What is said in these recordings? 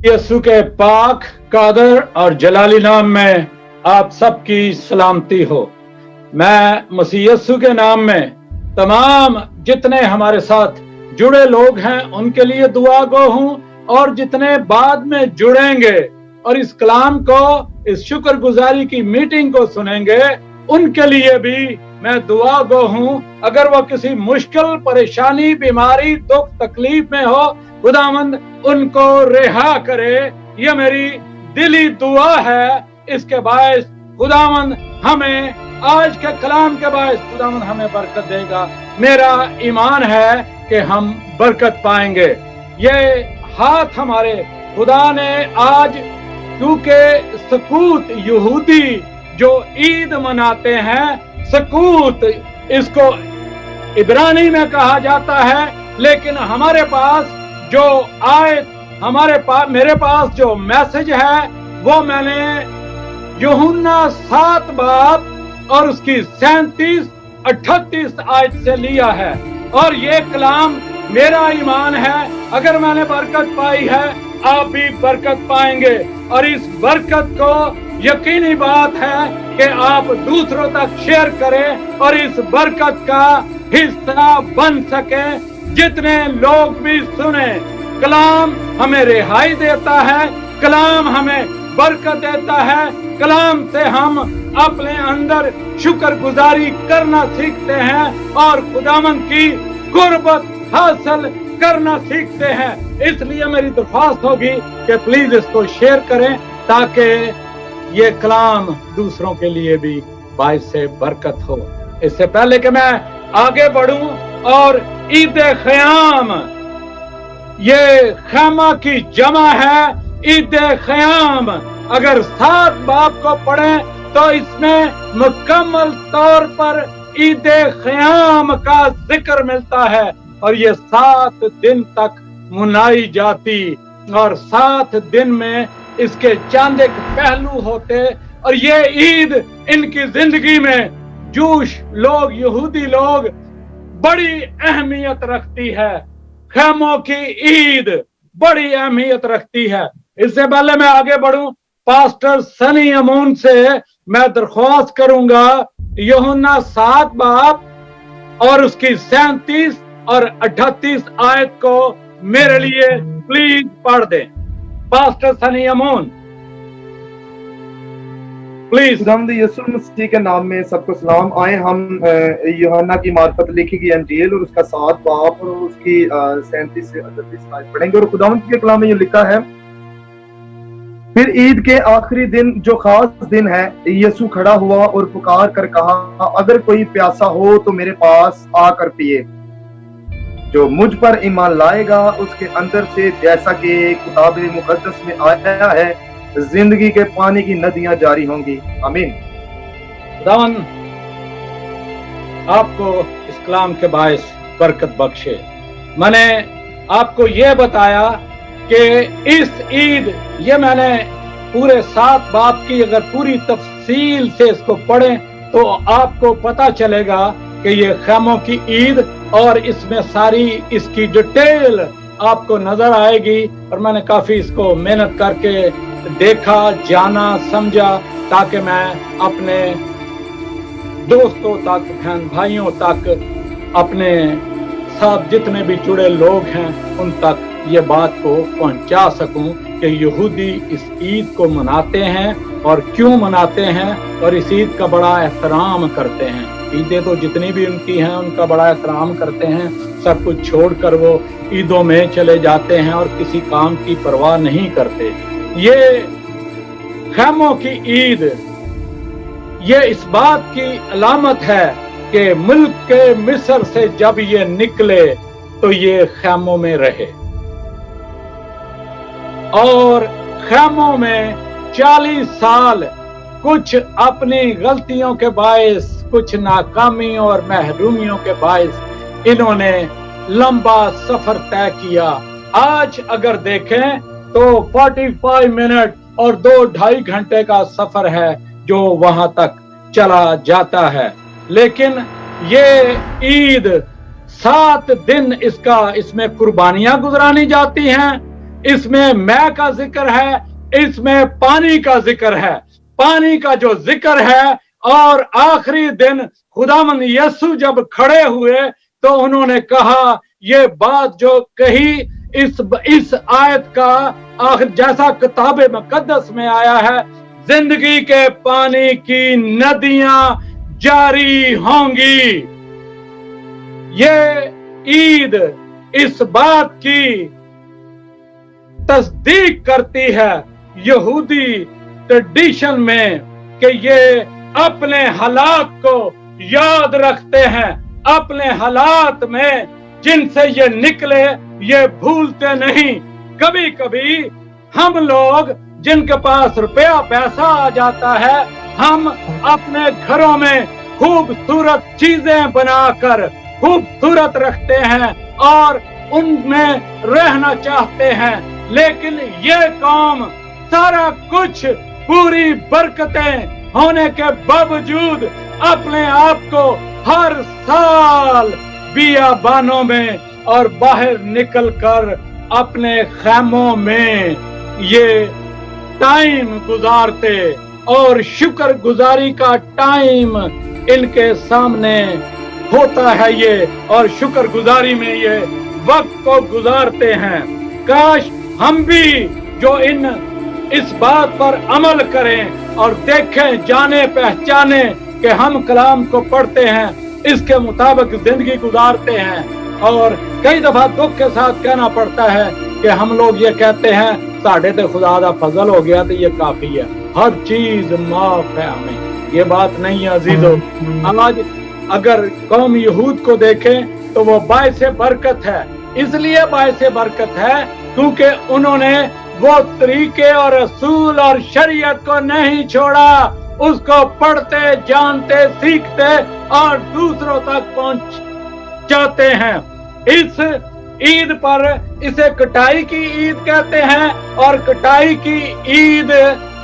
यीशु के पाक कादर और जलाली नाम में आप सबकी सलामती हो। मैं मसीह यीशु के नाम में तमाम जितने हमारे साथ जुड़े लोग हैं उनके लिए दुआ गो हूं, और जितने बाद में जुड़ेंगे और इस कलाम को, इस शुक्रगुजारी की मीटिंग को सुनेंगे, उनके लिए भी मैं दुआ गो हूं। अगर वो किसी मुश्किल, परेशानी, बीमारी, दुख, तकलीफ में हो, खुदावंद उनको रिहा करे। ये मेरी दिली दुआ है। इसके बायस खुदावंद हमें आज के कलाम के बायस खुदावंद हमें बरकत देगा। मेरा ईमान है कि हम बरकत पाएंगे। ये हाथ हमारे खुदा ने आज, क्योंकि सकूत यहूदी जो ईद मनाते हैं, सकूत इसको इब्रानी में कहा जाता है, लेकिन हमारे पास जो आयत, मेरे पास जो मैसेज है वो मैंने यूहन्ना 7 बाब और उसकी 37-38 आयत से लिया है। और ये कलाम मेरा ईमान है, अगर मैंने बरकत पाई है आप भी बरकत पाएंगे। और इस बरकत को यकीनी बात है कि आप दूसरों तक शेयर करें और इस बरकत का हिस्सा बन सके। जितने लोग भी सुने, कलाम हमें रिहाई देता है, कलाम हमें बरकत देता है, कलाम से हम अपने अंदर शुक्रगुजारी करना सीखते हैं और खुदावंद की कुर्बत हासिल करना सीखते हैं। इसलिए मेरी दरख्वास्त होगी कि प्लीज इसको शेयर करें ताकि ये कलाम दूसरों के लिए भी बाइस से बरकत हो। इससे पहले कि मैं आगे बढ़ूं, और ईद ख़याम, ये खैमा की जमा है ईद ख़याम। अगर 7 बाब को पढ़ें तो इसमें मुकम्मल तौर पर ईद ख़याम का जिक्र मिलता है। और ये 7 दिन तक मनाई जाती, और 7 दिन में इसके चंद एक पहलू होते। और ये ईद इनकी जिंदगी में जूश लोग, यहूदी लोग, बड़ी अहमियत रखती है। खैमों की ईद बड़ी अहमियत रखती है। इससे पहले मैं आगे बढ़ूं, पास्टर सनी अमून से मैं दरख्वास्त करूंगा यूहन्ना 7 बाब और उसकी 37 और 38 आयत को मेरे लिए प्लीज पढ़ दें। Pastor Sunny Amoon please. खुदावंद यीशु मसीह के नाम में सबको सलाम। आए हम यूहन्ना की मार्फत लिखी गई अंजील और उसका 7 बाब और उसकी 37 से 38 आयत पढ़ेंगे। और खुदावंद के कलाम में ये लिखा है, फिर ईद के आखिरी दिन जो खास दिन है, यीशु खड़ा हुआ और पुकार कर कहा, अगर कोई प्यासा हो तो मेरे पास आकर पिए। जो मुझ पर ईमान लाएगा उसके अंदर से, जैसा कि किताब मुकद्दस में आया है, जिंदगी के पानी की नदियां जारी होंगी। आमीन। खुदावन आपको इस कलाम के बायस बरकत बख्शे। मैंने आपको ये बताया कि इस ईद, ये मैंने पूरे 7 बाब की अगर पूरी तफसील से इसको पढ़ें तो आपको पता चलेगा कि ये खैमों की ईद, और इसमें सारी इसकी डिटेल आपको नजर आएगी। और मैंने काफी इसको मेहनत करके देखा, जाना, समझा, ताकि मैं अपने दोस्तों तक, बहन भाइयों तक, अपने साथ जितने भी जुड़े लोग हैं उन तक ये बात को पहुंचा सकूं कि यहूदी इस ईद को मनाते हैं और क्यों मनाते हैं, और इस ईद का बड़ा एहतराम करते हैं। ईदें तो जितनी भी उनकी हैं उनका बड़ा एहतराम करते हैं। सब कुछ छोड़कर वो ईदों में चले जाते हैं और किसी काम की परवाह नहीं करते। ये खैमों की ईद, ये इस बात की अलामत है कि मुल्क के मिस्र से जब ये निकले तो ये खैमों में रहे, और खैमों में 40 साल कुछ अपनी गलतियों के बायस, कुछ नाकामियों और महरूमियों के बायस इन्होंने लंबा सफर तय किया। आज अगर देखें तो 45 मिनट और 2-2.5 घंटे का सफर है जो वहां तक चला जाता है। लेकिन ये ईद 7 दिन इसमें कुर्बानियां गुजरानी जाती हैं, इसमें मैं का जिक्र है, इसमें पानी का जिक्र है। पानी का जो जिक्र है, और आखिरी दिन खुदावंद यीशु जब खड़े हुए तो उन्होंने कहा, ये बात जो कही इस आयत का आखिर जैसा किताब मुकद्दस में आया है, जिंदगी के पानी की नदियां जारी होंगी। ये ईद इस बात की तस्दीक करती है यहूदी ट्रेडिशन में कि ये अपने हालात को याद रखते हैं, अपने हालात में जिनसे ये निकले ये भूलते नहीं। कभी कभी हम लोग जिनके पास रुपया पैसा आ जाता है, हम अपने घरों में खूबसूरत चीजें बनाकर खूबसूरत रखते हैं और उनमें रहना चाहते हैं, लेकिन ये कौम सारा कुछ पूरी बरकतें होने के बावजूद अपने आप को हर साल बियाबानों में और बाहर निकलकर अपने खैमों में ये टाइम गुजारते, और शुक्र गुजारी का टाइम इनके सामने होता है ये, और शुक्र गुजारी में ये वक्त को गुजारते हैं। काश हम भी जो इस बात पर अमल करें और देखें, जाने पहचाने कि हम कलाम को पढ़ते हैं, इसके मुताबिक जिंदगी गुजारते हैं। और कई दफा दुख के साथ कहना पड़ता है कि हम लोग ये कहते हैं साढ़े ते खुदा दा फजल हो गया तो ये काफी है, हर चीज माफ है हमें। ये बात नहीं है अजीजों। आज अगर कौम यहूद को देखें तो वो बायसे बरकत है। इसलिए बायसे बरकत है क्योंकि उन्होंने वो तरीके और रसूल और शरीयत को नहीं छोड़ा, उसको पढ़ते, जानते, सीखते और दूसरों तक पहुंचाते हैं। इस ईद पर इसे कटाई की ईद कहते हैं, और कटाई की ईद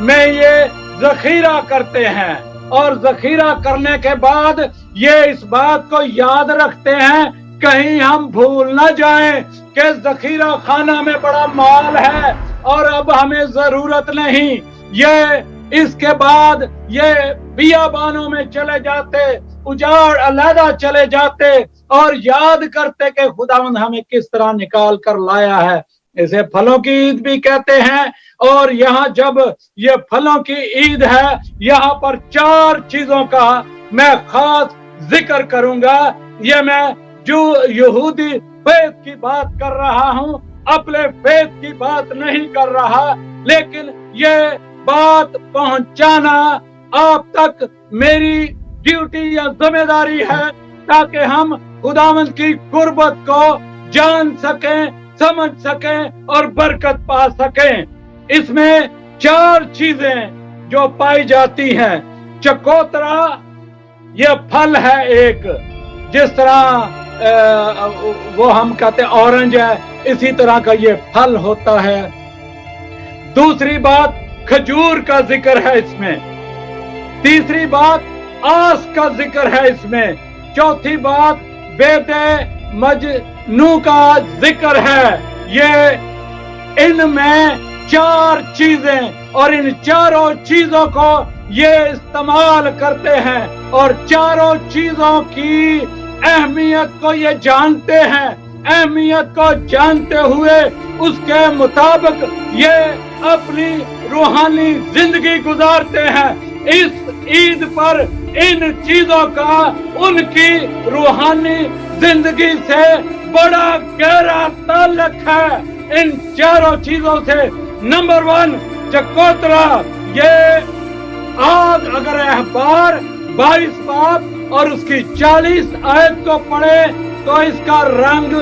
में ये जखीरा करते हैं, और जखीरा करने के बाद ये इस बात को याद रखते हैं कहीं हम भूल न जाएं कि जखीरा खाना में बड़ा माल है और अब हमें जरूरत नहीं। ये इसके बाद ये बियाबानों में चले जाते, उजाड़ अलहदा चले जाते और याद करते कि खुदावंद हमें किस तरह निकाल कर लाया है। इसे फलों की ईद भी कहते हैं। और यहाँ जब ये फलों की ईद है, यहाँ पर 4 चीजों का मैं खास जिक्र करूंगा। ये मैं जो यहूदी फेथ की बात कर रहा हूँ, अपने फेथ की बात नहीं कर रहा, लेकिन ये बात पहुंचाना आप तक मेरी ड्यूटी या जिम्मेदारी है, ताकि हम खुदावंद की कुर्बत को जान सकें, समझ सकें और बरकत पा सकें। इसमें 4 चीजें जो पाई जाती हैं। चकोतरा ये फल है एक, जिस तरह वो हम कहते हैं ऑरेंज है, इसी तरह का ये फल होता है। दूसरी बात खजूर का जिक्र है इसमें। तीसरी बात आस का जिक्र है इसमें। चौथी बात बेदे मजनू का जिक्र है। ये इनमें 4 चीजें, और इन चारों चीजों को ये इस्तेमाल करते हैं और चारों चीजों की अहमियत को ये जानते हैं। अहमियत को जानते हुए उसके मुताबिक ये अपनी रूहानी जिंदगी गुजारते हैं। इस ईद पर इन चीजों का उनकी रूहानी जिंदगी से बड़ा गहरा ताल्लुक है। इन चारों चीजों से नंबर 1 चकोतरा। ये आज अगर अखबार 22 बाब और उसकी 40 आयत को पढ़े तो इसका रंग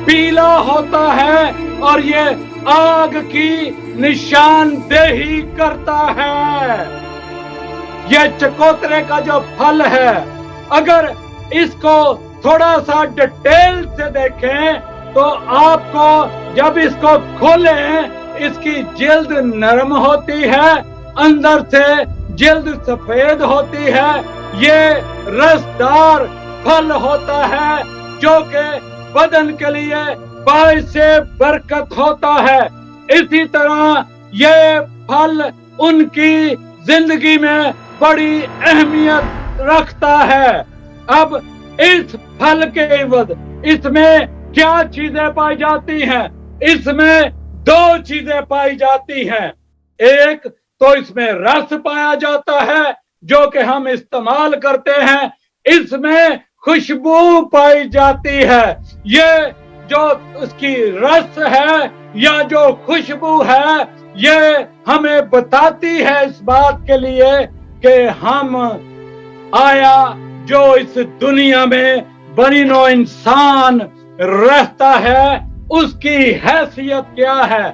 पीला होता है और ये आग की निशानदेही करता है। ये चकोतरे का जो फल है, अगर इसको थोड़ा सा डिटेल से देखें तो आपको जब इसको खोलें, इसकी जिल्द नरम होती है, अंदर से जिल्द सफेद होती है। ये रसदार फल होता है जो कि बदन के लिए बाइसे बरकत होता है। इसी तरह ये फल उनकी जिंदगी में बड़ी अहमियत रखता है। अब इस फल के एवज इसमें क्या चीजें पाई जाती हैं? इसमें दो चीजें पाई जाती हैं। एक तो इसमें रस पाया जाता है जो कि हम इस्तेमाल करते हैं, इसमें खुशबू पाई जाती है। ये जो उसकी रस है या जो खुशबू है, ये हमें बताती है इस बात के लिए कि हम आया जो इस दुनिया में बनी नो इंसान रहता है उसकी हैसियत क्या है।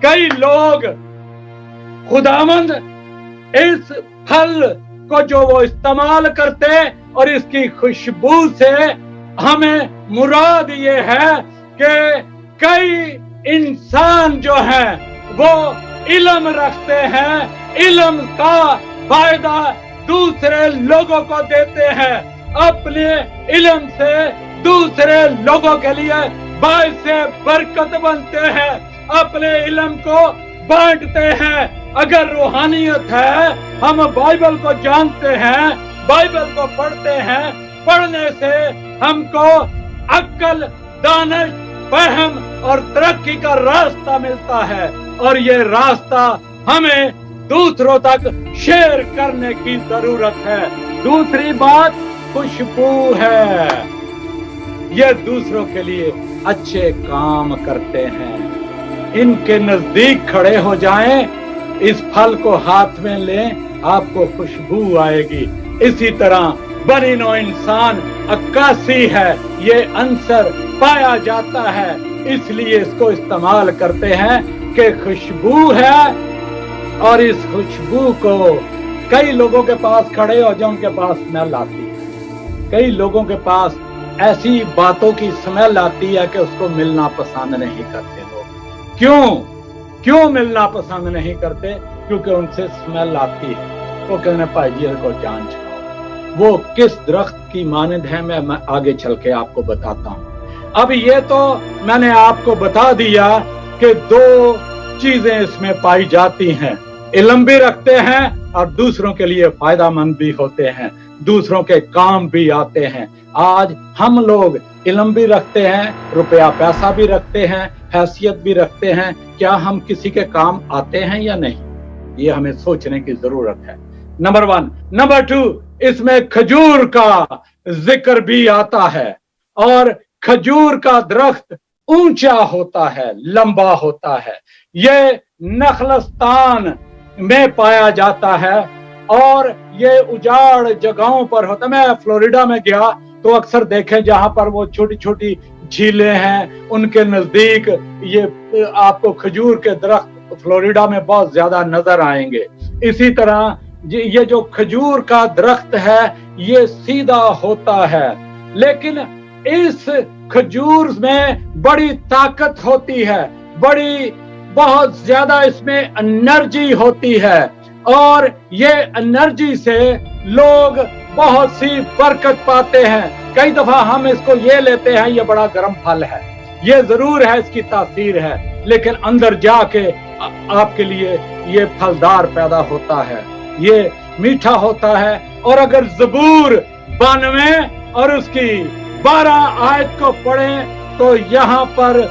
कई लोग खुदावंद इस फल को जो वो इस्तेमाल करते और इसकी खुशबू से हमें मुराद ये है कि कई इंसान जो हैं वो इल्म रखते हैं, इल्म का फायदा दूसरे लोगों को देते हैं, अपने इल्म से दूसरे लोगों के लिए बाइस बरकत बनते हैं, अपने इल्म को बांटते हैं। अगर रूहानियत है, हम बाइबल को जानते हैं, बाइबल को पढ़ते हैं, पढ़ने से हमको अक्ल, दानिश, फहम और तरक्की का रास्ता मिलता है और ये रास्ता हमें दूसरों तक शेयर करने की जरूरत है। दूसरी बात खुशबू है। ये दूसरों के लिए अच्छे काम करते हैं। इनके नजदीक खड़े हो जाएं, इस फल को हाथ में लें, आपको खुशबू आएगी। इसी तरह बनी नौ इंसान अक्कासी है, ये अंसर पाया जाता है, इसलिए इसको इस्तेमाल करते हैं कि खुशबू है। और इस खुशबू को कई लोगों के पास खड़े हो जाओ, उनके पास स्मेल आती है। कई लोगों के पास ऐसी बातों की स्मेल आती है कि उसको मिलना पसंद नहीं करते लोग। क्यों मिलना पसंद नहीं करते? क्योंकि उनसे स्मेल आती है। वो कहने भाई जी को जांच वो किस दरख्त की मानद है, मैं आगे चल के आपको बताता हूँ। अब ये तो मैंने आपको बता दिया कि दो चीजें इसमें पाई जाती हैं, इल्म भी रखते हैं और दूसरों के लिए फायदामंद भी होते हैं, दूसरों के काम भी आते हैं। आज हम लोग इल्म भी रखते हैं, रुपया पैसा भी रखते हैं, हैसियत भी रखते हैं, क्या हम किसी के काम आते हैं या नहीं? ये हमें सोचने की जरूरत है। नंबर 1। नंबर 2, इसमें खजूर का जिक्र भी आता है और खजूर का दरख्त ऊंचा होता है, लंबा होता है। ये नखलस्तान में पाया जाता है और ये उजाड़ जगहों पर होता है। मैं फ्लोरिडा में गया तो अक्सर देखे जहां पर वो छोटी छोटी झीलें हैं, उनके नजदीक ये आपको खजूर के दरख्त फ्लोरिडा में बहुत ज्यादा नजर आएंगे। इसी तरह ये जो खजूर का दरख्त है ये सीधा होता है, लेकिन इस खजूर में बड़ी ताकत होती है, बहुत ज्यादा इसमें एनर्जी होती है और ये एनर्जी से लोग बहुत सी बरकत पाते हैं। कई दफा हम इसको ये लेते हैं ये बड़ा गर्म फल है, ये जरूर है, इसकी तासीर है, लेकिन अंदर जाके आपके लिए ये फलदार पैदा होता है, ये मीठा होता है। और अगर ज़बूर 92 और उसकी 12 आयत को पढ़ें तो यहाँ पर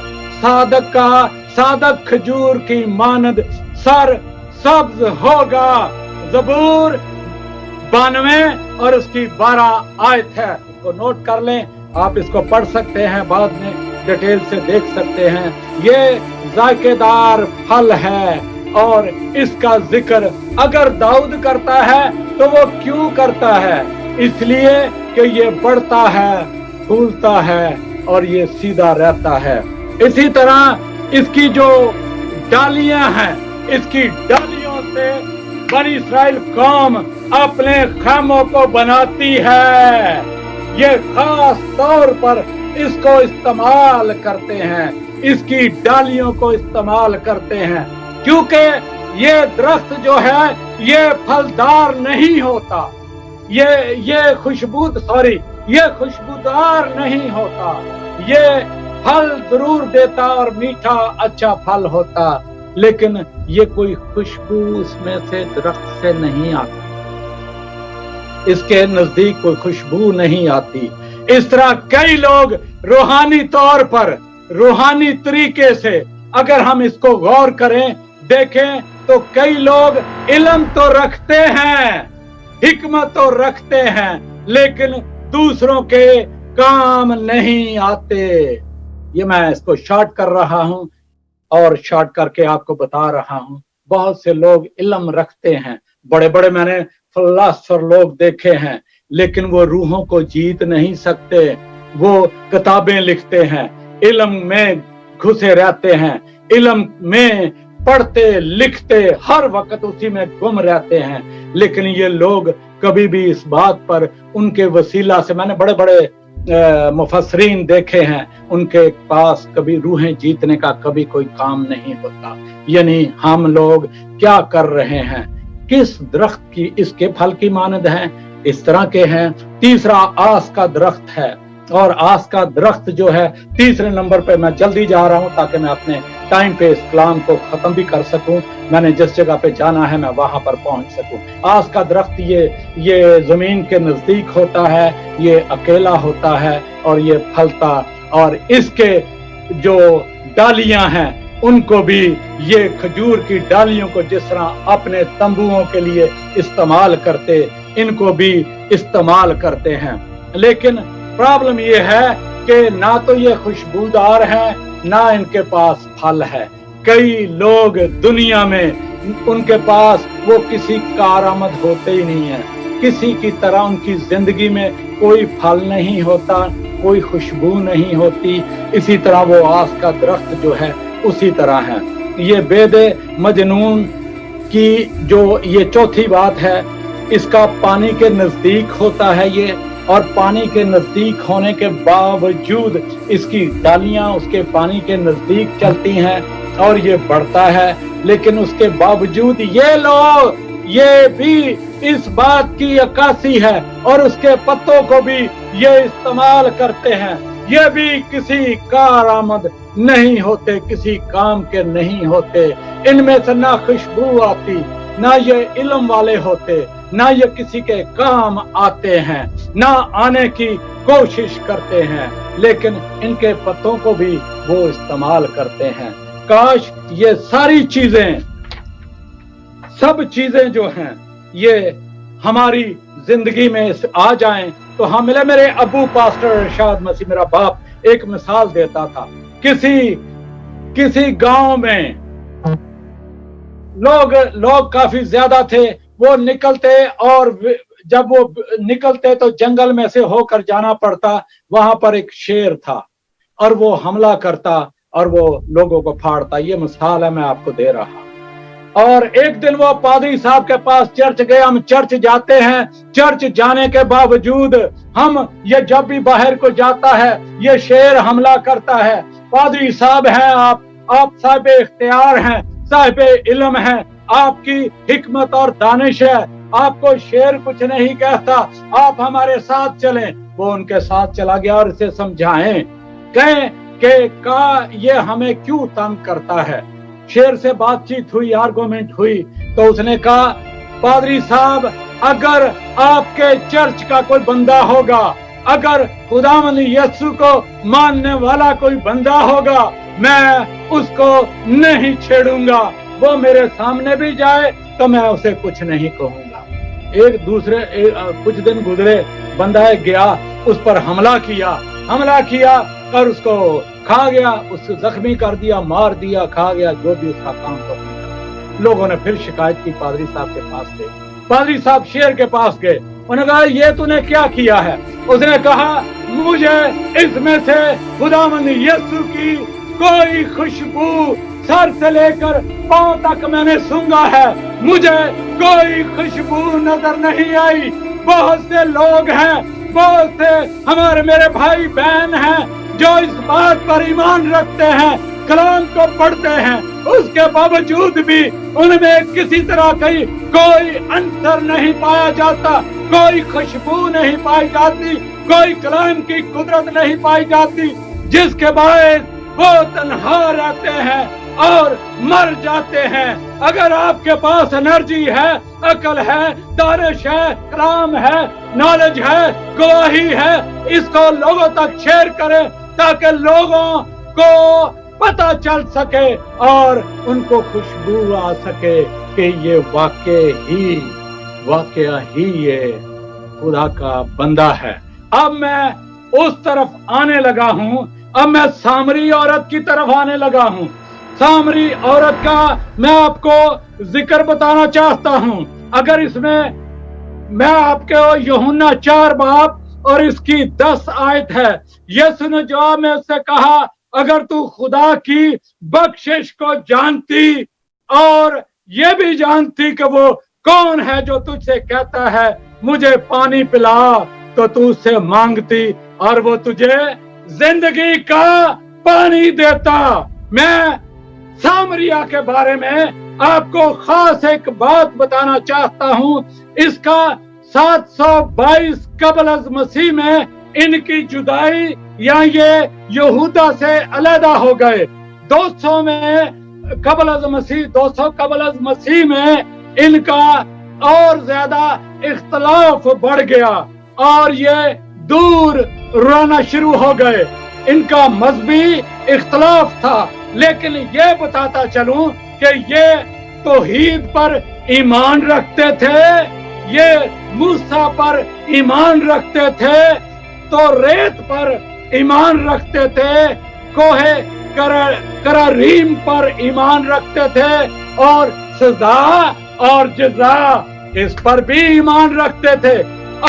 सादक खजूर की मानद सर सब्ज होगा। ज़बूर 92 और उसकी 12 आयत है, इसको नोट कर लें, आप इसको पढ़ सकते हैं, बाद में डिटेल से देख सकते हैं। ये जायकेदार फल है और इसका जिक्र अगर दाऊद करता है तो वो क्यों करता है? इसलिए कि ये बढ़ता है, फूलता है और ये सीधा रहता है। इसी तरह इसकी जो डालियां हैं, इसकी डालियों से बनी इस्राएल कौम अपने खामों को बनाती है। ये खास तौर पर इसको इस्तेमाल करते हैं, इसकी डालियों को इस्तेमाल करते हैं, क्योंकि ये दरख्त जो है ये फलदार नहीं होता, ये खुशबूदार नहीं होता। ये फल जरूर देता और मीठा अच्छा फल होता, लेकिन ये कोई खुशबू इसमें से दरख्त से नहीं आती, इसके नजदीक कोई खुशबू नहीं आती। इस तरह कई लोग रूहानी तौर पर, रूहानी तरीके से अगर हम इसको गौर करें, देखें, तो कई लोग इल्म तो रखते हैं, हिकमत तो रखते हैं, लेकिन दूसरों के काम नहीं आते। ये मैं इसको शॉर्ट कर रहा हूं और शॉर्ट करके आपको बता रहा हूं। बहुत से लोग इल्म रखते हैं, बड़े बड़े मैंने फिलासफर लोग देखे हैं, लेकिन वो रूहों को जीत नहीं सकते। वो किताबें लिखते हैं, इल्म में घुसे रहते हैं, इल्म में पढ़ते लिखते हर वक्त उसी में गुम रहते हैं, लेकिन ये लोग कभी भी इस बात पर उनके वसीला से, मैंने बड़े बड़े मुफस्सरीन देखे हैं, उनके पास कभी रूहें जीतने का कभी कोई काम नहीं होता। यानी हम लोग क्या कर रहे हैं, किस दरख्त की, इसके फल की मानद हैं, इस तरह के हैं। तीसरा आस का दरख्त है, और आस का दरख्त जो है तीसरे नंबर पे, मैं जल्दी जा रहा हूं ताकि मैं अपने टाइम पे इस कलाम को खत्म भी कर सकूं, मैंने जिस जगह पे जाना है मैं वहां पर पहुंच सकूं। आस का दरख्त ये जमीन के नजदीक होता है, ये अकेला होता है और ये फलता, और इसके जो डालियां हैं उनको भी, ये खजूर की डालियों को जिस तरह अपने तंबुओं के लिए इस्तेमाल करते, इनको भी इस्तेमाल करते हैं। लेकिन प्रॉब्लम ये है कि ना तो ये खुशबूदार हैं, ना इनके पास फल है। कई लोग दुनिया में, उनके पास वो किसी कारआमद होते ही नहीं है, किसी की तरह उनकी जिंदगी में कोई फल नहीं होता, कोई खुशबू नहीं होती। इसी तरह वो आस का दरख्त जो है उसी तरह है। ये बेदे मजनून की जो ये चौथी बात है, इसका पानी के नजदीक होता है ये, और पानी के नजदीक होने के बावजूद इसकी डालियां उसके पानी के नजदीक चलती हैं और ये बढ़ता है, लेकिन उसके बावजूद ये लोग, ये भी इस बात की अक्कासी है, और उसके पत्तों को भी ये इस्तेमाल करते हैं, ये भी किसी कारआमद नहीं होते, किसी काम के नहीं होते। इनमें से ना खुशबू आती, ना ये इल्म वाले होते, ना ये किसी के काम आते हैं, ना आने की कोशिश करते हैं, लेकिन इनके पत्तों को भी वो इस्तेमाल करते हैं। काश ये सारी चीजें, सब चीजें जो हैं ये हमारी जिंदगी में आ जाएं तो हम मिले। मेरे अबू पास्टर इरशाद मसीह, मेरा बाप, एक मिसाल देता था। किसी गांव में लोग काफी ज्यादा थे, वो निकलते, और जब वो निकलते तो जंगल में से होकर जाना पड़ता। वहां पर एक शेर था और वो हमला करता और वो लोगों को फाड़ता। ये मिसाल है मैं आपको दे रहा। और एक दिन वो पादरी साहब के पास चर्च गए। हम चर्च जाते हैं, चर्च जाने के बावजूद हम, ये जब भी बाहर को जाता है ये शेर हमला करता है। पादरी साहब हैं आप साहिब इख्तियार हैं, साहिब इल्म हैं, आपकी हिकमत और दानिश है, आपको शेर कुछ नहीं कहता, आप हमारे साथ चलें। वो उनके साथ चला गया और इसे समझाएं, कहें कि ये हमें क्यों तंग करता है। शेर से बातचीत हुई, आर्गुमेंट हुई, तो उसने कहा, पादरी साहब, अगर आपके चर्च का कोई बंदा होगा, अगर खुदावंद यीशु को मानने वाला कोई बंदा होगा, मैं उसको नहीं छेड़ूंगा। वो मेरे सामने भी जाए तो मैं उसे कुछ नहीं कहूंगा। कुछ दिन गुजरे, बंदा गया, उस पर हमला किया और उसको खा गया, उसको जख्मी कर दिया, मार दिया, खा गया, जो भी उसका काम था। लोगों ने फिर शिकायत की, पादरी साहब के पास गए। पादरी साहब शेर के पास गए, उन्होंने कहा, ये तूने क्या किया है? उसने कहा, मुझे इसमें से खुदावंद यीशु की कोई खुशबू सर से लेकर पांव तक मैंने सूंघा है, मुझे कोई खुशबू नजर नहीं आई। बहुत से लोग हैं, बहुत से हमारे मेरे भाई बहन हैं जो इस बात पर ईमान रखते हैं, कलाम को पढ़ते हैं, उसके बावजूद भी उनमें किसी तरह की कोई अंतर नहीं पाया जाता, कोई खुशबू नहीं पाई जाती, कोई कलाम की कुदरत नहीं पाई जाती, जिसके बायस वो तन्हा रहते हैं और मर जाते हैं। अगर आपके पास एनर्जी है, अकल है, दानिश है, कलाम है, नॉलेज है, गवाही है, इसको लोगों तक शेयर करें ताकि लोगों को पता चल सके और उनको खुशबू आ सके कि ये वाकया ही ये खुदा का बंदा है। अब मैं उस तरफ आने लगा हूं, अब मैं सामरी औरत की तरफ आने लगा हूं। सामरी औरत का मैं आपको जिक्र बताना चाहता हूं। अगर इसमें मैं आपको यूहन्ना 4 बाब और इसकी 10 आयत है। यीशु ने जवाब में उससे कहा, अगर तू खुदा की बख्शिश को जानती और ये भी जानती कि वो कौन है जो तुझसे कहता है मुझे पानी पिला, तो तू उससे मांगती और वो तुझे जिंदगी का पानी देता। मैं सामरिया के बारे में आपको खास एक बात बताना चाहता हूं। इसका 722 कबल अज मसीह में इनकी जुदाई या ये यहूदा से अलहदा हो गए। 200 में कबल अज मसीह 200 कबल अज मसीह में इनका और ज्यादा इख्तलाफ बढ़ गया और ये दूर रहना शुरू हो गए। इनका मजहबी इख्तलाफ था, लेकिन ये बताता चलूं कि ये तौहीद पर ईमान रखते थे, ये मूसा पर ईमान रखते थे, तो रेत पर ईमान रखते थे, कोहे करारीम पर ईमान रखते थे और सजा और जजा इस पर भी ईमान रखते थे।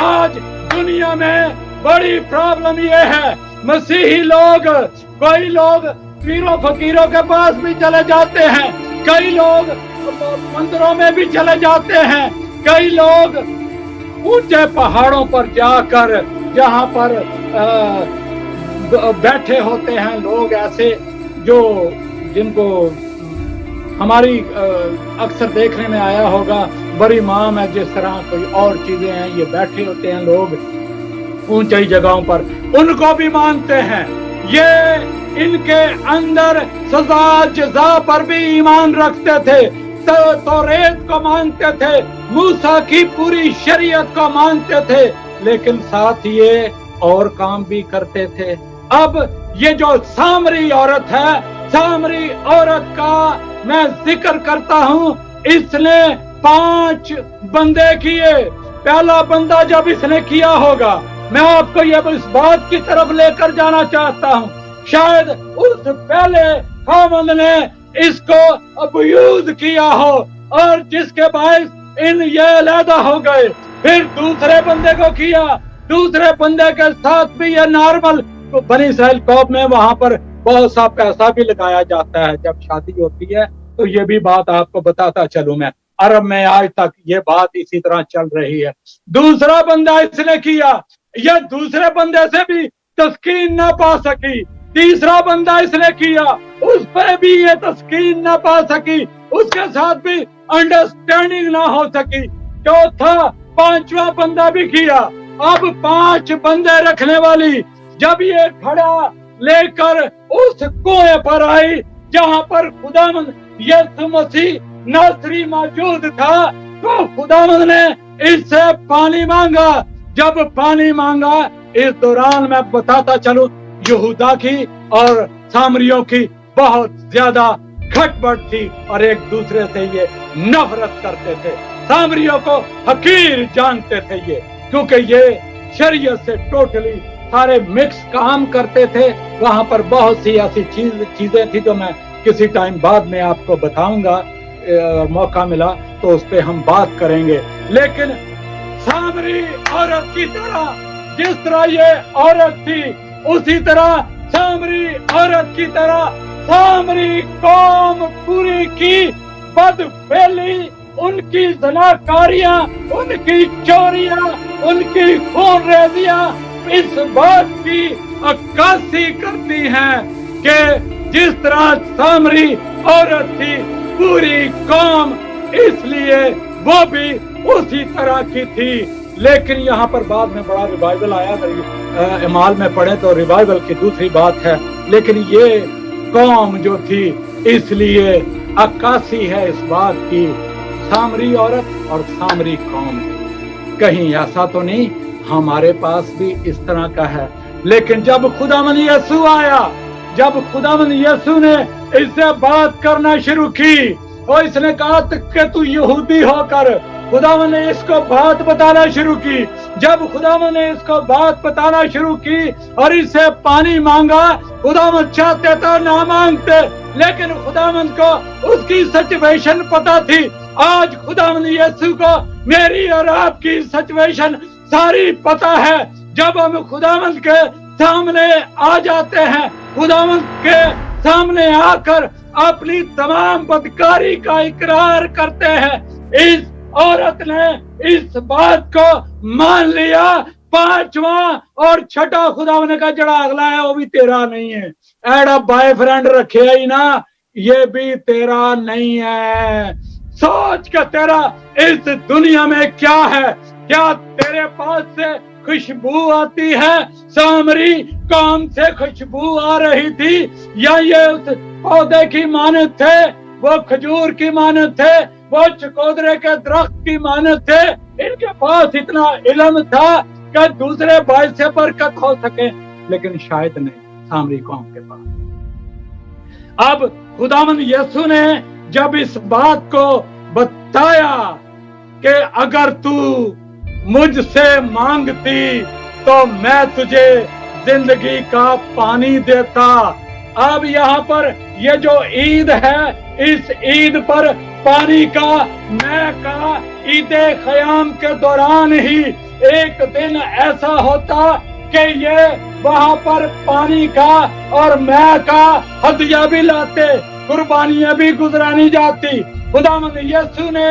आज दुनिया में बड़ी प्रॉब्लम ये है, मसीही लोग, कोई लोग पीरों फकीरों के पास भी चले जाते हैं, कई लोग मंदिरों में भी चले जाते हैं, कई लोग ऊंचे पहाड़ों पर जाकर जहां पर बैठे होते हैं लोग ऐसे जो जिनको हमारी अक्सर देखने में आया होगा, बड़ी माम है जिस तरह कोई और चीजें हैं, ये बैठे होते हैं लोग ऊंचाई जगहों पर, उनको भी मानते हैं। ये इनके अंदर सजा जजा पर भी ईमान रखते थे, तो रेत को मानते थे, मूसा की पूरी शरीयत को मानते थे, लेकिन साथ ये और काम भी करते थे। अब ये जो सामरी औरत है, सामरी औरत का मैं जिक्र करता हूं। इसने 5 बंदे किए। पहला बंदा जब इसने किया होगा, मैं आपको ये इस बात की तरफ लेकर जाना चाहता हूं, शायद उस पहले खामद ने इसको अबयूज किया हो और जिसके बायस इन ये अलहदा हो गए। फिर दूसरे बंदे को किया, दूसरे बंदे के साथ भी ये नॉर्मल बनी इस्राइल कौम में वहां पर बहुत सा पैसा भी लगाया जाता है जब शादी होती है, तो ये भी बात आपको बताता चलूं मैं। अरब में आज तक ये बात इसी तरह चल रही है। दूसरा बंदा इसने किया, यह दूसरे बंदे से भी तस्कीन ना पा सकी। तीसरा बंदा इसने किया, उस पर भी ये तस्कीन ना पा सकी, उसके साथ भी अंडरस्टैंडिंग ना हो सकी। चौथा 5वां बंदा भी किया। अब 5 बंदे रखने वाली जब ये खड़ा लेकर उस कुएं पर आई जहां पर खुदावंद यीशु मसीह नासरी मौजूद था, तो खुदावंद ने इससे पानी मांगा। जब पानी मांगा, इस दौरान मैं बताता चलूं, यहूदा की और सामरियों की बहुत ज्यादा खटपट थी और एक दूसरे से ये नफरत करते थे। सामरियों को हकीर जानते थे ये, क्योंकि ये शरीयत से टोटली सारे मिक्स काम करते थे। वहां पर बहुत सी ऐसी चीजें थी जो मैं किसी टाइम बाद में आपको बताऊंगा, मौका मिला तो उस पे हम बात करेंगे। लेकिन सामरी औरत की तरह, जिस तरह ये औरत थी, उसी तरह सामरी औरत की तरह सामरी कौम पूरी की बदफेली, उनकी ज़नाकारियां, उनकी चोरियां, उनकी खूनरेजियां इस बात की अक्कासी करती हैं कि जिस तरह सामरी औरत थी पूरी कौम, इसलिए वो भी उसी तरह की थी। लेकिन यहाँ पर बाद में बड़ा रिवाइवल आया, इमाल में पढ़े तो रिवाइवल की दूसरी बात है। लेकिन ये कौम जो थी इसलिए अक्कासी है इस बात की सामरी औरत और सामरी कौम की। कहीं ऐसा तो नहीं हमारे पास भी इस तरह का है। लेकिन जब खुदावंद यीशु आया, जब खुदावंद यीशु ने इससे बात करना शुरू की और इसने कहा कि तू यहूदी होकर, खुदावंद ने इसको बात बताना शुरू की। जब खुदावंद ने इसको बात बताना शुरू की और इससे पानी मांगा, खुदावंद चाहते तो ना मांगते, लेकिन खुदावंद को उसकी सिचुएशन पता थी। आज खुदावंद यीशु को मेरी और आपकी सिचुएशन सारी पता है। जब हम खुदावंद के सामने आ जाते हैं, खुदावंद के सामने आकर अपनी तमाम बदकारी का इकरार करते हैं। इस औरत ने इस बात को मान लिया। पांचवा और छठा खुदावंद का जड़ा अगला है, वो भी तेरा नहीं है। एड़ा बॉयफ्रेंड रखे ही ना, ये भी तेरा नहीं है। सोच के तेरा इस दुनिया में क्या है? क्या तेरे पास से खुशबू आती है? सामरी कौम से खुशबू आ रही थी, या ये उस पौधे की मानत थे, वो खजूर की मानत थे, वो चकोदरे के दरख्त की मानत थे। इनके पास इतना इल्म था कि दूसरे भाई से बरकत हो सके, लेकिन शायद नहीं सामरी कौम के पास। अब खुदावंद यीशु ने जब इस बात को बताया कि अगर तू मुझसे मांगती तो मैं तुझे जिंदगी का पानी देता। अब यहाँ पर ये जो ईद है, इस ईद पर पानी का मैं का ईद ख़याम के दौरान ही एक दिन ऐसा होता कि ये वहां पर पानी का और मैं का हदिया भी लाते, कुर्बानियां भी गुजरानी जाती। खुदावंद यीशु ने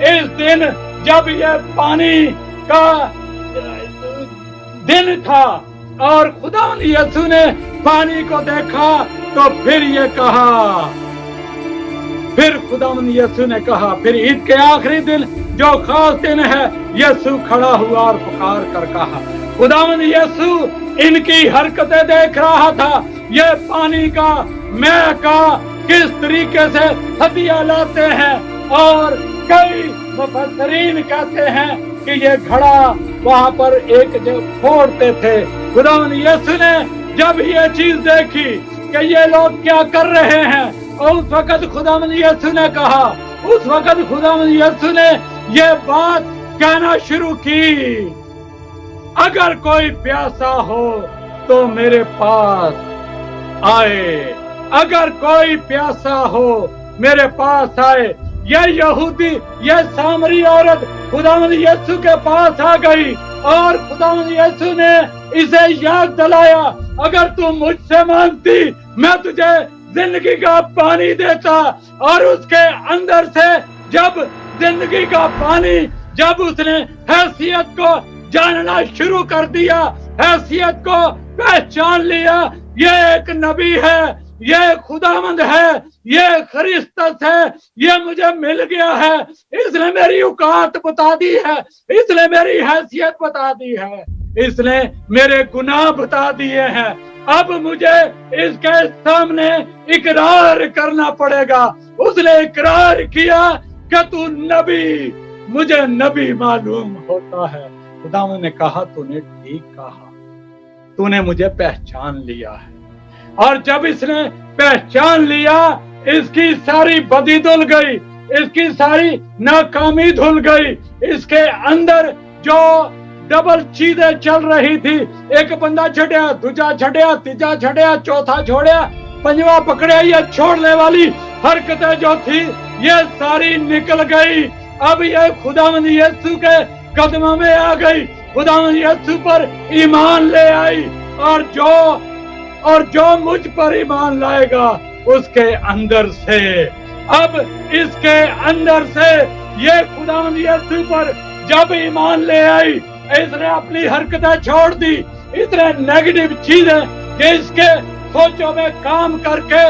इस दिन, जब ये पानी का दिन था और खुदावंद यीशु ने पानी को देखा, तो फिर ये कहा, फिर खुदावंद यीशु ने कहा, फिर ईद के आखिरी दिन जो खास दिन है, यीशु खड़ा हुआ और पुकार कर कहा। खुदावंद यीशु इनकी हरकतें देख रहा था। ये पानी का, मैं का किस तरीके से हदिया लाते हैं, और कई मुफस्सिरीन कहते हैं कि ये घड़ा वहां पर एक जगह फोड़ते थे। खुदावंद यीशु ने जब ये चीज देखी कि ये लोग क्या कर रहे हैं, और उस वक्त खुदावंद यीशु ने कहा, उस वक्त खुदावंद यीशु ने ये बात कहना शुरू की, अगर कोई प्यासा हो तो मेरे पास आए, अगर कोई प्यासा हो मेरे पास आए। ये यहूदी, ये सामरी औरत खुदावंद यीशु के पास आ गई और खुदावंद यीशु ने इसे याद दिलाया, अगर तू मुझसे मांगती मैं तुझे जिंदगी का पानी देता। और उसके अंदर से जब जिंदगी का पानी, जब उसने हैसियत को जानना शुरू कर दिया, हैसियत को पहचान लिया, ये एक नबी है, ये खुदावंद है, ये खरिस्तस है, ये मुझे मिल गया है, इसने मेरी औकात बता दी है, इसने मेरी हैसियत बता दी है, इसने मेरे गुनाह बता दिए हैं। अब मुझे इसके सामने इकरार करना पड़ेगा। उसने इकरार किया कि तू नबी, मुझे नबी मालूम होता है। खुदावंद ने कहा, तूने ठीक कहा, तूने मुझे पहचान लिया है। और जब इसने पहचान लिया, इसकी सारी बदी धुल गई, इसकी सारी नाकामी धुल गई। इसके अंदर जो डबल चीजें चल रही थी, एक बंदा छड़िया, दूजा छड़िया, तीजा छड़िया, चौथा छोड़िया, पंजवा पकड़िया, ये छोड़ने वाली हरकतें जो थी ये सारी निकल गई। अब ये खुदावंद यीशु के कदमों में आ गई, खुदावंद यीशु पर ईमान ले आई, और जो मुझ पर ईमान लाएगा उसके अंदर से, अब इसके अंदर से ये खुदावंद यीशु पर जब ईमान ले आई, इसने अपनी हरकतें छोड़ दी, इतने नेगेटिव चीजें जिसके सोचों में काम करके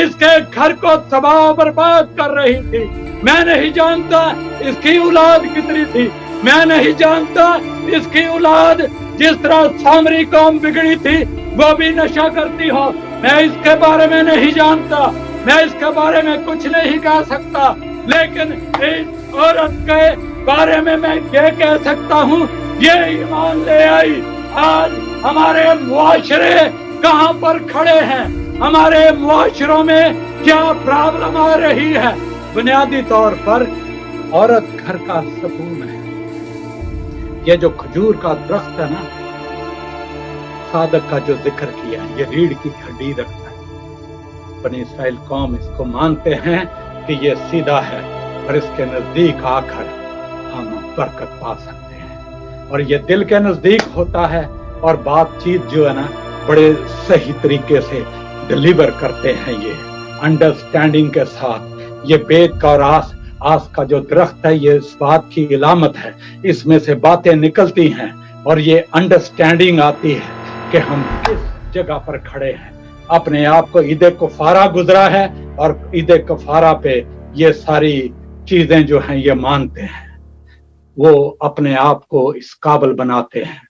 इसके घर को तबाह बर्बाद कर रही थी। मैं नहीं जानता इसकी औलाद कितनी थी, मैं नहीं जानता इसकी औलाद जिस तरह सामरी कौम बिगड़ी थी वो भी नशा करती हो, मैं इसके बारे में नहीं जानता। मैं इसके बारे में कुछ नहीं कह सकता, लेकिन इस औरत के बारे में मैं ये कह सकता हूँ, ये ईमान ले आई। आज हमारे मुआशरे कहाँ पर खड़े हैं, हमारे मुआशरों में क्या प्रॉब्लम आ रही है? बुनियादी तौर पर औरत घर का सुकून है। ये जो खजूर का दरख्त है ना, सादक का जो जिक्र किया है, ये रीढ़ की हड्डी रखता है। बनी इस्राइल कौम इसको मानते हैं कि ये सीधा है, और इसके नजदीक आकर हम बरकत पा सकते हैं। और ये दिल के नजदीक होता है, और बातचीत जो है ना बड़े सही तरीके से डिलीवर करते हैं, ये अंडरस्टैंडिंग के साथ। ये बेत का और आस का जो दरख्त है, ये इस बात की इलामत है, इसमें से बातें निकलती हैं और ये अंडरस्टैंडिंग आती है कि हम किस जगह पर खड़े हैं। अपने आप को ईद कफारा गुजरा है, और ईद कफारा पे ये सारी चीजें जो हैं ये मानते हैं, वो अपने आप को इस काबिल बनाते हैं।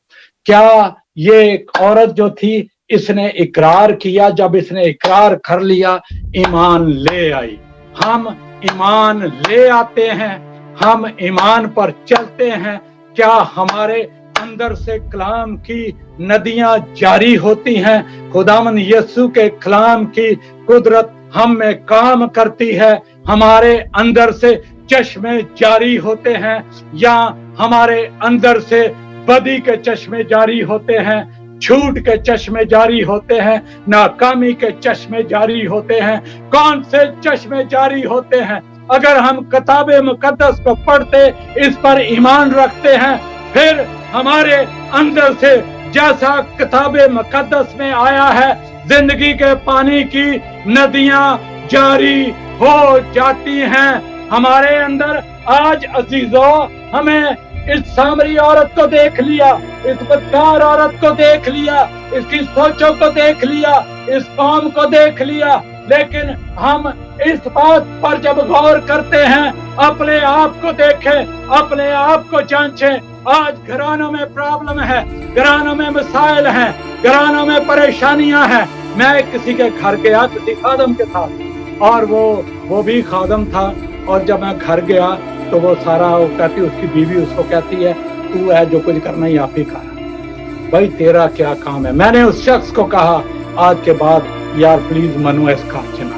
क्या ये एक औरत जो थी, इसने इकरार किया, जब इसने इकरार कर लिया, ईमान ले आई। हम ईमान ले आते हैं, हम ईमान पर चलते हैं। क्या हमारे अंदर से कलाम की नदियां जारी होती हैं? खुदावंद यीशु के कलाम की कुदरत हम में काम करती है। हमारे अंदर से चश्मे जारी होते हैं, या हमारे अंदर से बदी के चश्मे जारी होते हैं, झूठ के चश्मे जारी होते हैं, नाकामी के चश्मे जारी होते हैं? कौन से चश्मे जारी होते हैं? अगर हम किताबे मुकद्दस को पढ़ते, इस पर ईमान रखते हैं, फिर हमारे अंदर से जैसा किताबे मुकद्दस में आया है, जिंदगी के पानी की नदियां जारी हो जाती हैं हमारे अंदर। आज अजीजों, हमें इस सामरी औरत को देख लिया, इस बदकार औरत को देख लिया, इसकी सोचों को देख लिया, इस कौम को देख लिया, लेकिन हम इस बात पर जब गौर करते हैं, अपने आप को देखें, अपने आप को जांचें। आज घरानों में प्रॉब्लम है, घरानों में मसाइल हैं, घरानों में परेशानियां हैं। मैं किसी के घर गया, किसी खादम के साथ, और वो भी खादम था, और जब मैं घर गया तो वो सारा, वो कहती, उसकी बीवी उसको कहती है, तू है जो कुछ करना ही आप ही कर, भाई तेरा क्या काम है। मैंने उस शख्स को कहा, आज के बाद यार प्लीज मनु इसका चुना,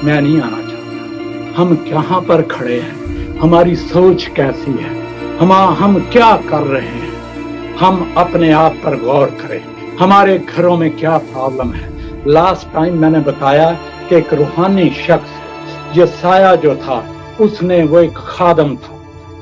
मैं नहीं आना चाहता। हम कहाँ पर खड़े हैं, हमारी सोच कैसी है, हम क्या कर रहे हैं? हम अपने आप पर गौर करें, हमारे घरों में क्या प्रॉब्लम है। लास्ट टाइम मैंने बताया कि एक रूहानी शख्स, ये साया जो था, उसने, वो एक खादम था।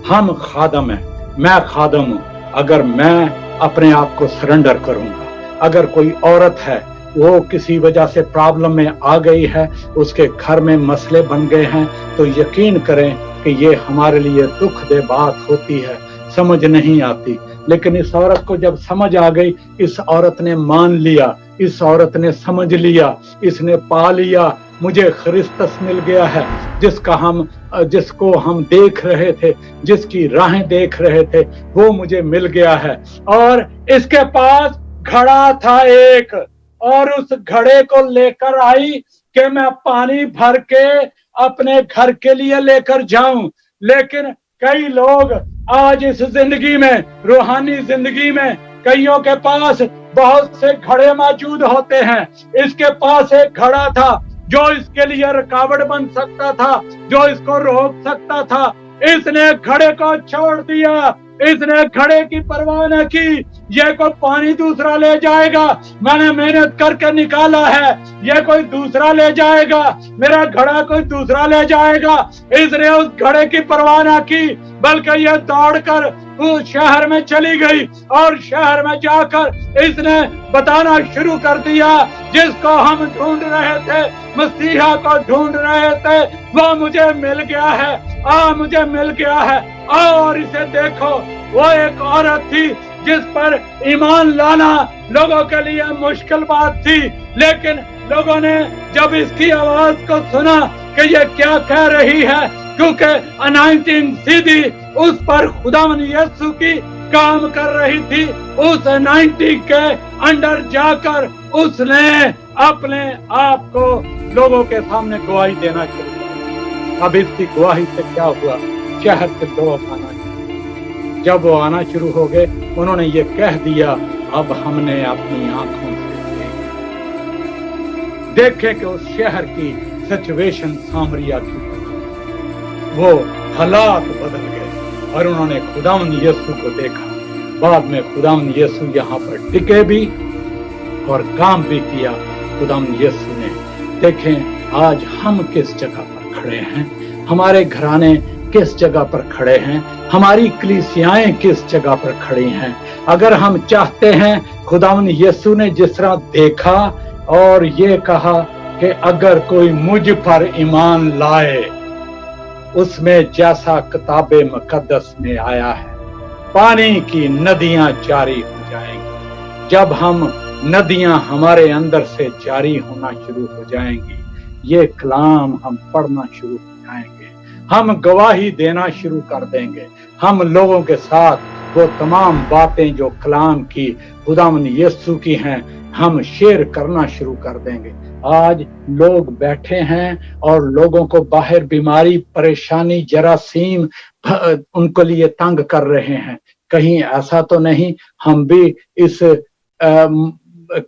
हम खादम हैं, मैं खादम हूं। अगर मैं अपने आप को सरेंडर करूंगा, अगर कोई औरत है, वो किसी वजह से प्रॉब्लम में आ गई है, उसके घर में मसले बन गए हैं, तो यकीन करें कि ये हमारे लिए दुख दे बात होती है, समझ नहीं आती। लेकिन इस औरत को जब समझ आ गई, इस औरत ने मान लिया, इस औरत ने समझ लिया, इसने पा लिया, मुझे ख्रिस्तस मिल गया है, जिसको हम देख रहे थे, जिसकी राहें देख रहे थे, वो मुझे मिल गया है। और इसके पास घड़ा था एक, और उस घड़े को लेकर आई कि मैं पानी भर के अपने घर के लिए लेकर जाऊं। लेकिन कई लोग आज इस जिंदगी में, रूहानी जिंदगी में, कईयों के पास बहुत से घड़े मौजूद होते हैं। इसके पास एक घड़ा था जो इसके लिए रुकावट बन सकता था, जो इसको रोक सकता था। इसने घड़े को छोड़ दिया, इसने घड़े की परवाह न की। ये कोई पानी दूसरा ले जाएगा, मैंने मेहनत करके निकाला है, ये कोई दूसरा ले जाएगा, मेरा घड़ा कोई दूसरा ले जाएगा। इसने उस घड़े की परवाह न की, बल्कि ये दौड़कर उस शहर में चली गई, और शहर में जाकर इसने बताना शुरू कर दिया, जिसको हम ढूंढ रहे थे, मसीहा को ढूंढ रहे थे, वो मुझे मिल गया है, मुझे मिल गया है। और इसे देखो, वो एक औरत थी जिस पर ईमान लाना लोगों के लिए मुश्किल बात थी, लेकिन लोगों ने जब इसकी आवाज को सुना कि ये क्या कह रही है, क्योंकि अनाइंटिंग सीधी उस पर खुदावंद यीशु की काम कर रही थी, उस अनाइंटिंग के अंडर जाकर उसने अपने आप को लोगों के सामने गवाही देना शुरू किया। अब इसकी गवाही से क्या हुआ, शहर के लोग आना शुरू। जब वो आना शुरू हो गए, उन्होंने ये कह दिया, अब हमने अपनी आंखों से देखे कि उस शहर की सिचुएशन सामरिया की, वो हालात बदल गए और उन्होंने खुदावंद यीशु को देखा। बाद में खुदावंद यीशु यहाँ पर टिके भी और काम भी किया खुदावंद यीशु ने। देखें आज हम किस जगह पर खड़े हैं, हमारे घराने किस जगह पर खड़े हैं, हमारी कलीसियाएं किस जगह पर खड़ी हैं। अगर हम चाहते हैं, खुदावंद यीशु ने जिस तरह देखा और ये कहा कि अगर कोई मुझ पर ईमान लाए, उसमें जैसा किताबे मुकद्दस में आया है, पानी की नदियां जारी हो जाएंगी। जब हम नदियां हमारे अंदर से जारी होना शुरू हो जाएंगी, ये कलाम हम पढ़ना शुरू हो जाएंगे, हम गवाही देना शुरू कर देंगे, हम लोगों के साथ वो तमाम बातें जो कलाम की खुदावंद यीशु की हैं, हम शेयर करना शुरू कर देंगे। आज लोग बैठे हैं और लोगों को बाहर बीमारी, परेशानी, जरासीम उनको लिए तंग कर रहे हैं। कहीं ऐसा तो नहीं हम भी इस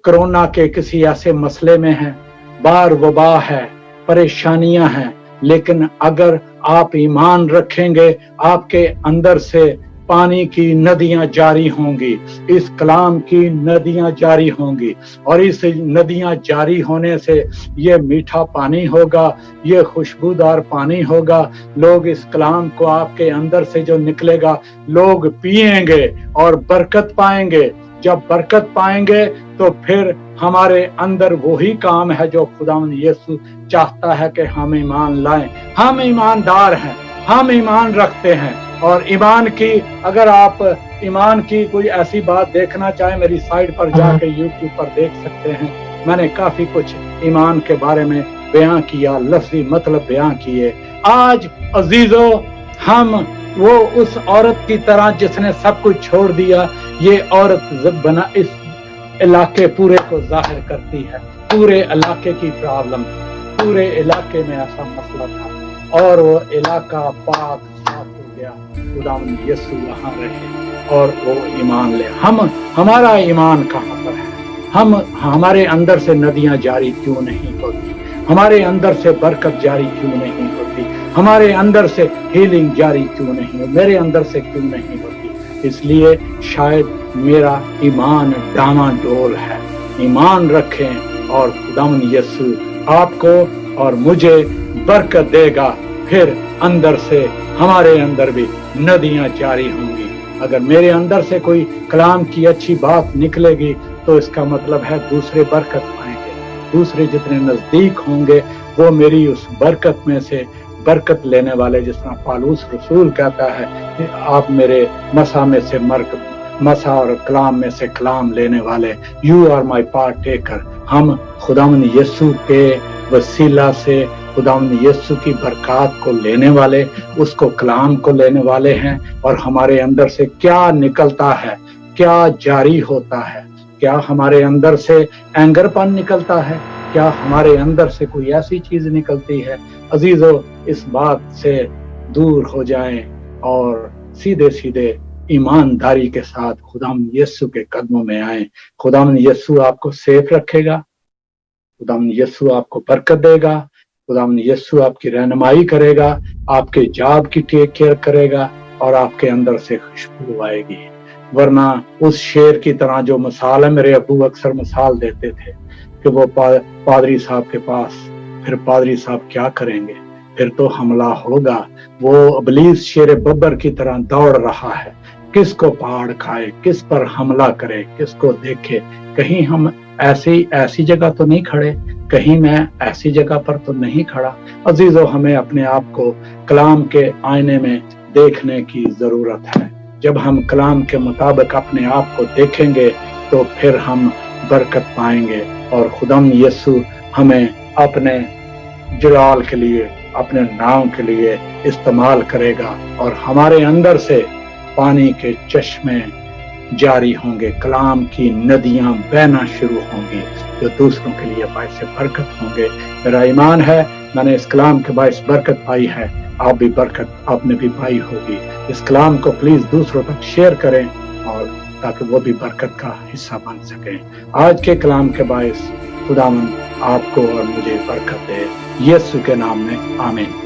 कोरोना के किसी ऐसे मसले में हैं, बार वबा है, परेशानियां हैं, लेकिन अगर आप ईमान रखेंगे, आपके अंदर से पानी की नदियां जारी होंगी, इस कलाम की नदियां जारी होंगी और इस नदियां जारी होने से ये मीठा पानी होगा, ये खुशबूदार पानी होगा। लोग इस कलाम को आपके अंदर से जो निकलेगा, लोग पिएंगे और बरकत पाएंगे। जब बरकत पाएंगे तो फिर हमारे अंदर वही काम है जो खुदावंद यीशु चाहता है कि हम ईमान लाएं। हम ईमानदार हैं, हम ईमान रखते हैं। और ईमान की, अगर आप ईमान की कोई ऐसी बात देखना चाहें, मेरी साइट पर जाके यूट्यूब पर देख सकते हैं। मैंने काफी कुछ ईमान के बारे में बयां किया, लफ्जी मतलब बयां किए। आज अजीजों, हम वो उस औरत की तरह जिसने सब कुछ छोड़ दिया, ये औरत बना इस इलाके पूरे को जाहिर करती है। पूरे इलाके की प्रॉब्लम, पूरे इलाके में ऐसा मसला था और वो इलाका पाक साफ हो गया। खुदावंद यीशु वहां रहे और वो ईमान ले। हमारा ईमान कहाँ पर है? हमारे अंदर से नदियां जारी क्यों नहीं होती? हमारे अंदर से बरकत जारी क्यों नहीं होती? हमारे अंदर से हीलिंग जारी क्यों नहीं होती? मेरे अंदर से क्यों नहीं होती? इसलिए शायद मेरा ईमान डामाडोल है। ईमान रखें और खुदावंद यीशु आपको और मुझे बरकत देगा। फिर अंदर से, हमारे अंदर भी नदियां जारी होंगी। अगर मेरे अंदर से कोई कलाम की अच्छी बात निकलेगी तो इसका मतलब है दूसरे बरकत पाएंगे। दूसरे जितने नजदीक होंगे वो मेरी उस बरकत में से बरकत लेने वाले, जिस तरह पौलुस रसूल कहता है, आप मेरे मसा में से मसा और कलाम में से कलाम लेने वाले, you are my partaker. हम खुदावंद यीशु के वसीला से खुदावंद यीशु की बरकत को लेने वाले, उसको कलाम को लेने वाले हैं। और हमारे अंदर से क्या निकलता है, क्या जारी होता है? क्या हमारे अंदर से एंगरपन निकलता है? क्या हमारे अंदर से कोई ऐसी चीज निकलती है? अजीजों, इस बात से दूर हो जाएं और सीधे सीधे ईमानदारी के साथ खुदावंद यीशु के कदमों में आए। खुदावंद यीशु आपको सेफ रखेगा, खुदावंद यीशु आपको बरकत देगा, खुदावंद यीशु आपकी रहनुमाई करेगा, आपके जाब की टेक केयर करेगा और आपके अंदर से खुशबू आएगी। वरना उस शेर की तरह जो मिसाल है, मेरे अब्बू अक्सर मिसाल देते थे कि वो पादरी साहब के पास, फिर पादरी साहब क्या करेंगे? फिर तो हमला होगा। वो इब्लीस शेर बब्बर की तरह दौड़ रहा है, किसको पहाड़ खाए, किस पर हमला करे, किसको देखे। कहीं हम ऐसी जगह तो नहीं खड़े, कहीं मैं ऐसी जगह पर तो नहीं खड़ा। अजीजों, हमें अपने आप को कलाम के आईने में देखने की जरूरत है। जब हम कलाम के मुताबिक अपने आप को देखेंगे तो फिर हम बरकत पाएंगे और खुदावंद यीशु हमें अपने जलाल के लिए, अपने नाम के लिए इस्तेमाल करेगा और हमारे अंदर से पानी के चश्मे जारी होंगे, कलाम की नदियां बहना शुरू होंगी। जो दूसरों के लिए बायस बरकत होंगे। मेरा ईमान है मैंने इस कलाम के बायस बरकत पाई है, आप भी बरकत आपने भी पाई होगी। इस कलाम को प्लीज दूसरों तक शेयर करें और ताकि वो भी बरकत का हिस्सा बन सकें। आज के कलाम के बायस खुदावंद आपको और मुझे बरकत दे, यीशु के नाम में आमीन।